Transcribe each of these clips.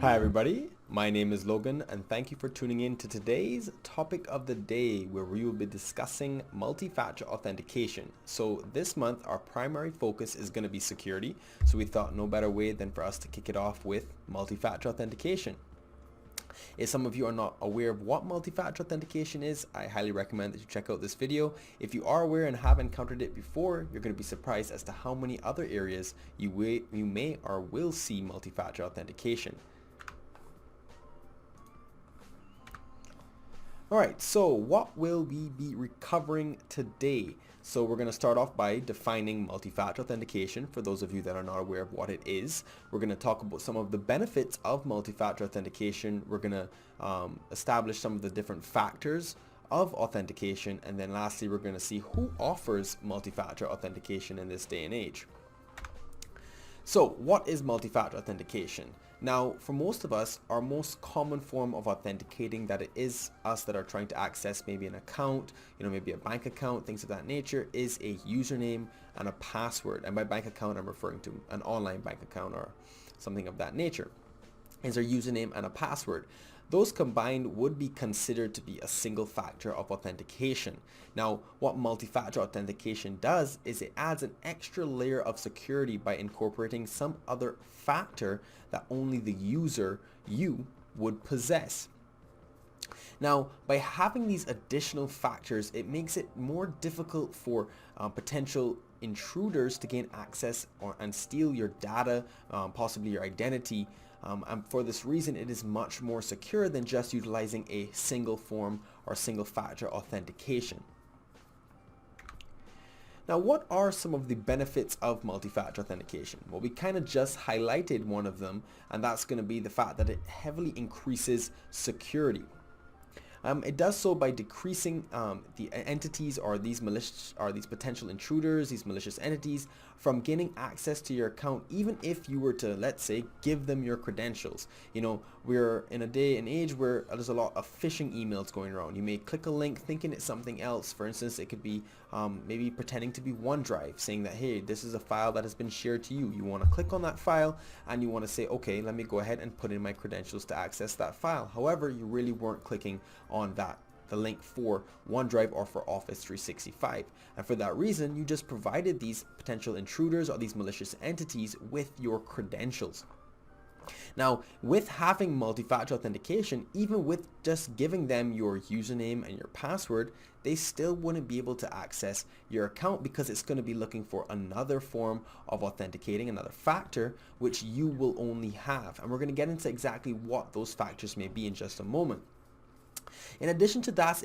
Hi everybody, my name is Logan and thank you for tuning in to today's topic of the day where we will be discussing multi-factor authentication. So this month our primary focus is going to be security, so we thought no better way than for us to kick it off with multi-factor authentication. If some of you are not aware of what multi-factor authentication is, I highly recommend that you check out this video. If you are aware and have encountered it before, you're going to be surprised as to how many other areas you may or will see multi-factor authentication. Alright, so what will we be recovering today? So we're going to start off by defining multi-factor authentication for those of you that are not aware of what it is. We're going to talk about some of the benefits of multi-factor authentication. We're going to establish some of the different factors of authentication, and then lastly we're going to see who offers multi-factor authentication in this day and age. So what is multi-factor authentication? Now, for most of us, our most common form of authenticating that it is us that are trying to access maybe an account, maybe a bank account, things of that nature, is a username and a password. And by bank account, I'm referring to an online bank account or something of that nature. Is our username and a password. Those combined would be considered to be a single factor of authentication. Now, what multi-factor authentication does is it adds an extra layer of security by incorporating some other factor that only the user, you, would possess. Now, by having these additional factors, it makes it more difficult for potential intruders to gain access and steal your data, possibly your identity. And for this reason, it is much more secure than just utilizing a single form or single factor authentication. Now, what are some of the benefits of multi-factor authentication? Well, we kind of just highlighted one of them, and that's going to be the fact that it heavily increases security. It does so by decreasing the entities or these potential intruders, these malicious entities, from gaining access to your account, even if you were to, let's say, give them your credentials. We're in a day and age where there's a lot of phishing emails going around. You may click a link thinking it's something else. For instance, it could be maybe pretending to be OneDrive, saying that, hey, this is a file that has been shared to you. You want to click on that file and you want to say, okay, let me go ahead and put in my credentials to access that file. However, you really weren't clicking on the link for OneDrive or for Office 365. And for that reason, you just provided these potential intruders or these malicious entities with your credentials. Now, with having multi-factor authentication, even with just giving them your username and your password, they still wouldn't be able to access your account because it's going to be looking for another form of authenticating, another factor, which you will only have. And we're going to get into exactly what those factors may be in just a moment. In addition to that,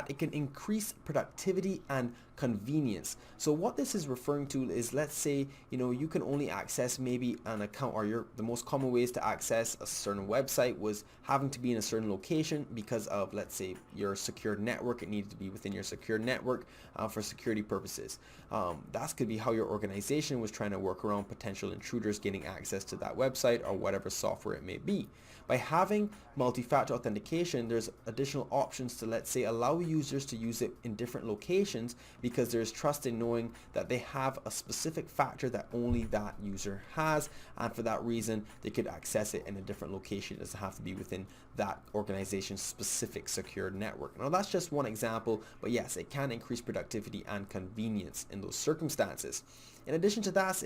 it can increase productivity and convenience. So what this is referring to is, let's say, you can only access maybe an account, or the most common ways to access a certain website was having to be in a certain location because of, let's say, your secure network. It needed to be within your secure network for security purposes. That could be how your organization was trying to work around potential intruders getting access to that website or whatever software it may be. By having multi-factor authentication, there's additional options to, let's say, allow users to use it in different locations because there's trust in knowing that they have a specific factor that only that user has, and for that reason they could access it in a different location. It doesn't have to be within that organization's specific secure network. Now, that's just one example, but yes, it can increase productivity and convenience in those circumstances. In addition to that,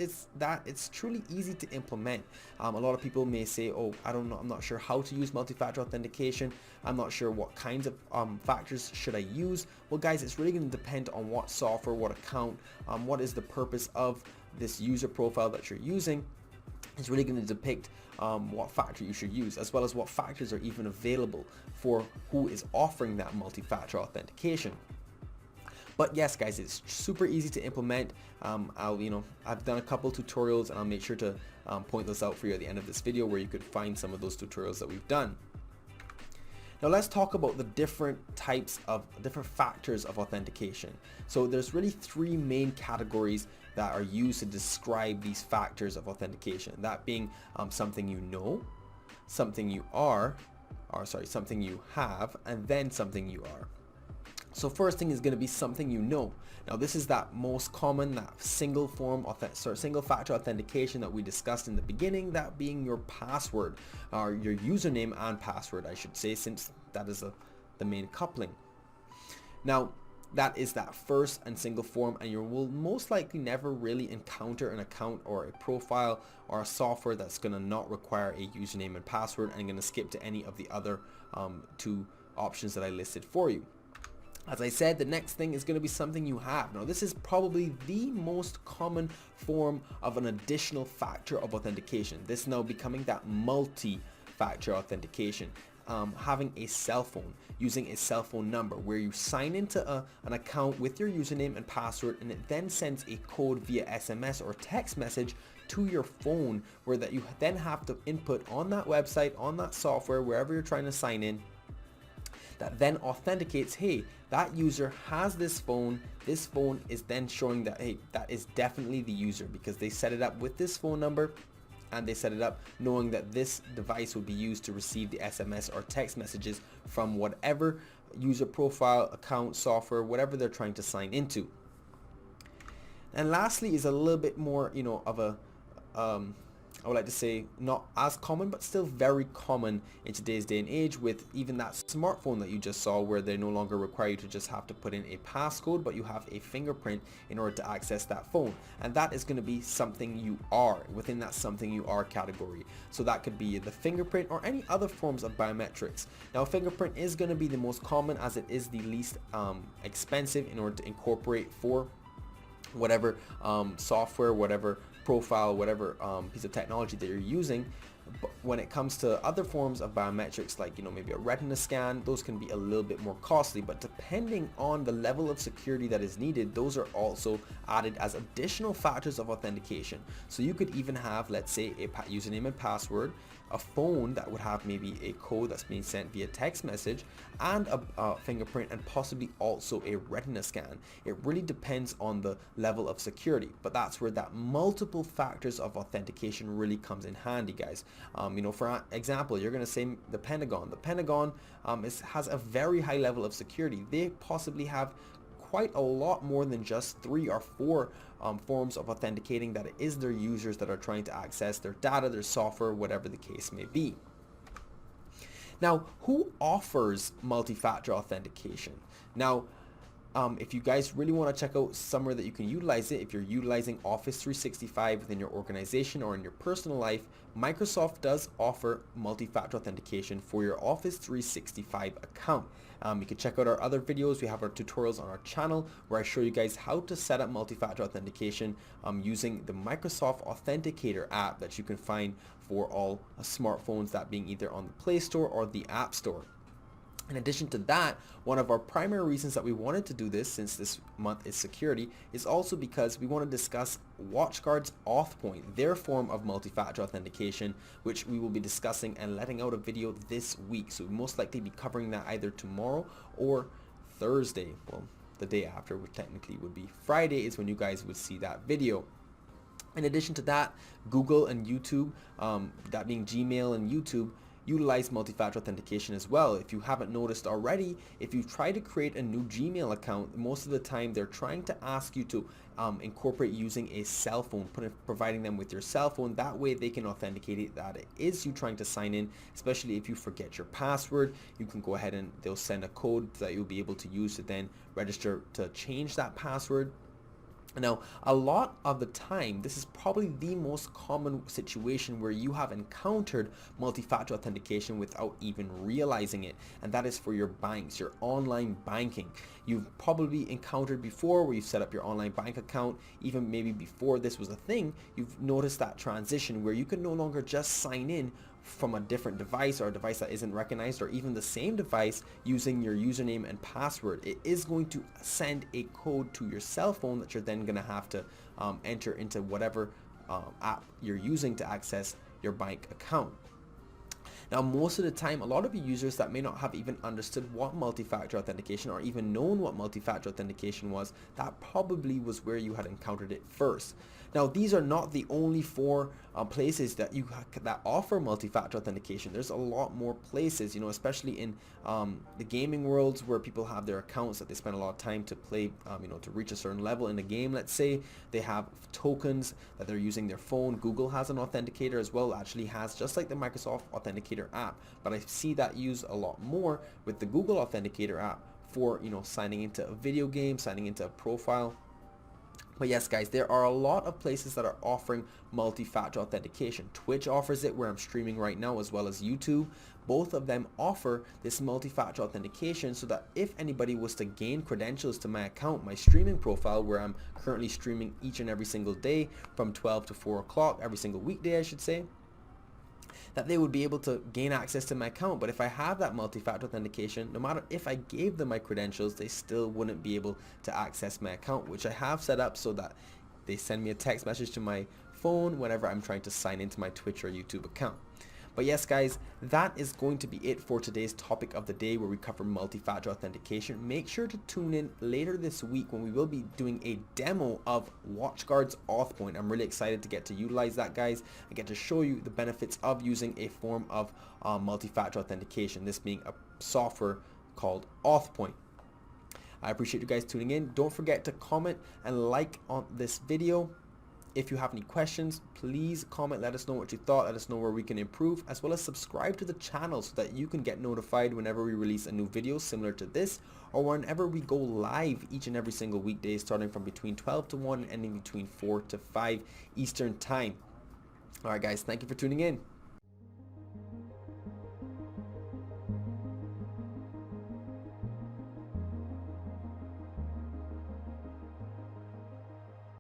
it's truly easy to implement. A lot of people may say, oh, I don't know, I'm not sure how to use multi-factor authentication. I'm not sure what kinds of factors should I use. Well, guys, it's really going to depend on what software, what account, what is the purpose of this user profile that you're using. It's really going to depict what factor you should use, as well as what factors are even available for who is offering that multi-factor authentication. But yes, guys, it's super easy to implement. I've done a couple tutorials, and I'll make sure to point those out for you at the end of this video, where you could find some of those tutorials that we've done. Now let's talk about the different factors of authentication. So there's really three main categories that are used to describe these factors of authentication. That being something you know, something you are, something you have, and then something you are. So first thing is going to be something you know. Now this is that most common, that single factor authentication that we discussed in the beginning, that being your password, or your username and password I should say, since that is the main coupling. Now that is that first and single form, and you will most likely never really encounter an account or a profile or a software that's going to not require a username and password, and going to skip to any of the other two options that I listed for you. As I said, the next thing is going to be something you have. Now this is probably the most common form of an additional factor of authentication. This now becoming that multi-factor authentication. Having a cell phone, using a cell phone number where you sign into an account with your username and password, and it then sends a code via SMS or text message to your phone, where that you then have to input on that website, on that software, wherever you're trying to sign in, that then authenticates, hey, that user has this phone is then showing that, hey, that is definitely the user, because they set it up with this phone number, and they set it up knowing that this device will be used to receive the SMS or text messages from whatever user profile, account, software, whatever they're trying to sign into. And lastly is a little bit more, of a I would like to say not as common, but still very common in today's day and age, with even that smartphone that you just saw, where they no longer require you to just have to put in a passcode, but you have a fingerprint in order to access that phone. And that is going to be something you are, within that something you are category. So that could be the fingerprint or any other forms of biometrics. Now fingerprint is going to be the most common, as it is the least expensive in order to incorporate for whatever software, whatever profile, whatever piece of technology that you're using. But when it comes to other forms of biometrics, like maybe a retina scan, those can be a little bit more costly, but depending on the level of security that is needed, those are also added as additional factors of authentication. So you could even have, let's say, a username and password, a phone that would have maybe a code that's being sent via text message, and a fingerprint, and possibly also a retina scan. It really depends on the level of security, but that's where that multiple factors of authentication really comes in handy, guys. For example, you're going to say the Pentagon. The Pentagon has a very high level of security. They possibly have quite a lot more than just 3 or 4 forms of authenticating that it is their users that are trying to access their data, their software, whatever the case may be. Now, who offers multi-factor authentication? Now, if you guys really want to check out somewhere that you can utilize it, if you're utilizing Office 365 within your organization or in your personal life, Microsoft does offer multi-factor authentication for your Office 365 account. You can check out our other videos. We have our tutorials on our channel where I show you guys how to set up multi-factor authentication using the Microsoft Authenticator app that you can find for all smartphones, that being either on the Play Store or the App Store. In addition to that, one of our primary reasons that we wanted to do this, since this month is security, is also because we want to discuss WatchGuard's AuthPoint, their form of multi-factor authentication, which we will be discussing and letting out a video this week. So we'll most likely be covering that either tomorrow or Thursday. Well, the day after, which technically would be Friday, is when you guys would see that video. In addition to that, Google and YouTube, that being Gmail and YouTube, utilize multi-factor authentication as well. If you haven't noticed already, if you try to create a new Gmail account, most of the time they're trying to ask you to incorporate using a cell phone, providing them with your cell phone. That way they can authenticate it that it is you trying to sign in, especially if you forget your password. You can go ahead and they'll send a code that you'll be able to use to then register to change that password. Now, a lot of the time, this is probably the most common situation where you have encountered multi-factor authentication without even realizing it, and that is for your banks, your online banking. You've probably encountered before where you've set up your online bank account, even maybe before this was a thing, you've noticed that transition where you can no longer just sign in from a different device or a device that isn't recognized, or even the same device, using your username and password. It is going to send a code to your cell phone that you're then going to have to enter into whatever app you're using to access your bank account. Now, most of the time, a lot of users that may not have even understood what multi-factor authentication or even known what multi-factor authentication was, that probably was where you had encountered it first. Now, these are not the only four places that that offer multi-factor authentication. There's a lot more places, you know, especially in the gaming worlds where people have their accounts that they spend a lot of time to play, you know, to reach a certain level in a game. Let's say they have tokens that they're using their phone. Google has an authenticator as well, actually has, just like the Microsoft Authenticator app. But I see that used a lot more with the Google Authenticator app for, you know, signing into a video game, signing into a profile. But yes, guys, there are a lot of places that are offering multi-factor authentication. Twitch offers it, where I'm streaming right now, as well as YouTube. Both of them offer this multi-factor authentication so that if anybody was to gain credentials to my account, my streaming profile, where I'm currently streaming each and every single day from 12 to 4 o'clock, every single weekday, I should say, that they would be able to gain access to my account. But if I have that multi-factor authentication, no matter if I gave them my credentials, they still wouldn't be able to access my account, which I have set up so that they send me a text message to my phone whenever I'm trying to sign into my Twitch or YouTube account. But yes, guys, that is going to be it for today's topic of the day, where we cover multi-factor authentication. Make sure to tune in later this week when we will be doing a demo of WatchGuard's AuthPoint. I'm really excited to get to utilize that, guys, and get to show you the benefits of using a form of multi-factor authentication, this being a software called AuthPoint. I appreciate you guys tuning in. Don't forget to comment and like on this video. If you have any questions, please comment, let us know what you thought, let us know where we can improve, as well as subscribe to the channel so that you can get notified whenever we release a new video similar to this, or whenever we go live each and every single weekday, starting from between 12 to 1 and ending between 4 to 5 Eastern time. Alright guys, thank you for tuning in.